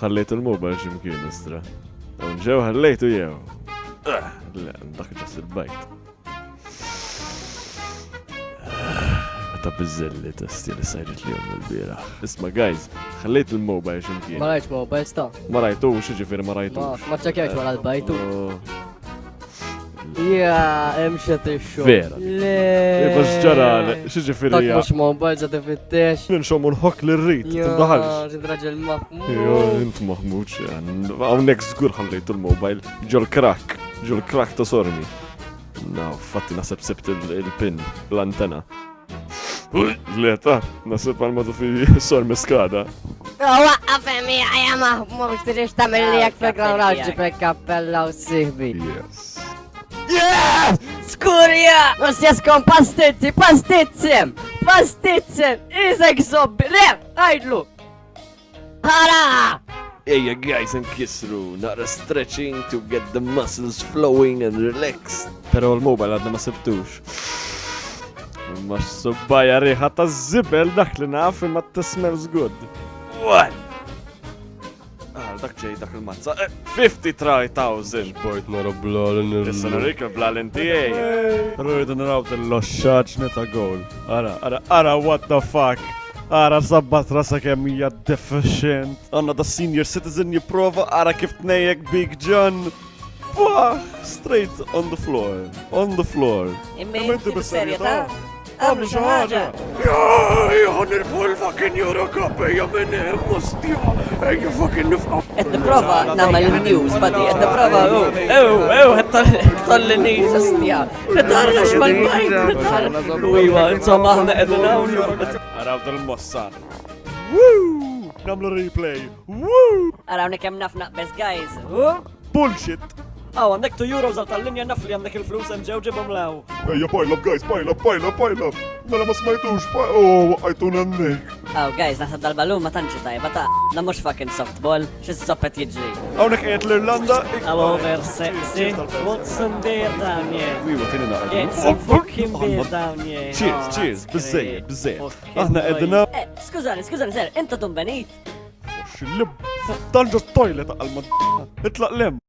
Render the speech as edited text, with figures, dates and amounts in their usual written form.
ħallejtu l-mobile x'imkien istra. Ġew ħallejtu jew. Le, dak ġas il-bajt. Ta' bizzelli testi li sajġet li jom il-bira. Isma, guys, ħallejt il-mobile x'imkien. Ma rajtx mobile sta. Ma rajtu, xieġifir ma rajtu. Ma ċekjawx wara l-bajtu. Ja, imxet ix-xogħol. Vera. Le. Bas ġara, xieġifir Dak hija. mhux mobile ġa tifittex. Ninxom unħok l-rrit, tindaħalx. Tindraġel Jo, Mahmud. int Mahmud, għawnek zgur ħallejtu l-mobile. Ġol krak ta' sormi. No, fatti nasib sebt il-pin, l-antena. Leta, nasib għal-madu fi sormi skada. Waqqaf emi għajja Mahmud, tirix tamil li jak fil-grawraġ ġibek kappella u siħbi. Yes. Yeah! Skurja! Nosjaskon pastizzem! Izek zobbi! Le! Għajdlu! Ħara! Ejja guys, nkisru, naqra stretching to get the muscles flowing and relaxed. Pero l-mobile għadna ma sebtux. Ma s-subbaja riħa ta' zibel dak li naf imma t-smells good. What? Dak ġej dak il-mazza. 53,000. Bajt nara blalin Issa narik il-blalin tijaj. Rridu naraw tal-loxxaċ neta gol. Ara, what the fuck? Ara sabbat rasa kemm hija deficient. Għanna da senior citizen jiprofa ara kif tnejjek Big John. Straight on the floor. On the floor. Immi, serjetà? Għamlu xi ħaġa. Jgħan il-fucking Eurocup, ejja minn mustija, ejja fucking nifqa. Qed nipprova nagħmel il-news, badi, qed nipprova qed tolli-news ostja. Nitarrax mal-bajt, nitarrax. Iwa, insomma aħna qegħdin hawn. Araw dal-mossar. Woo! Namlu replay. Woo! Arawni kemm naf naqbes, guys. Bullshit. Għandek 2 euros għal tal-linja naf li għandek il-flus hemm ġew ġibhom law. Ejja pile up guys, pile up. Mela ma smajtux, għajtun għannek. Guys, naħseb dal-balun ma tantx tajba ta' da mhux fucking softball, xi zoppet jiġri. Għawnek qiegħed l-Irlanda. Over sexy, what's in beer down here? Wiwa, tini naqra. Get some fucking beer down here. Cheers, bizzejed. Aħna edna. Skużani, ser, inta tumbenit. Xillib. Tanġa toilet għal-mad. Itlaq lem.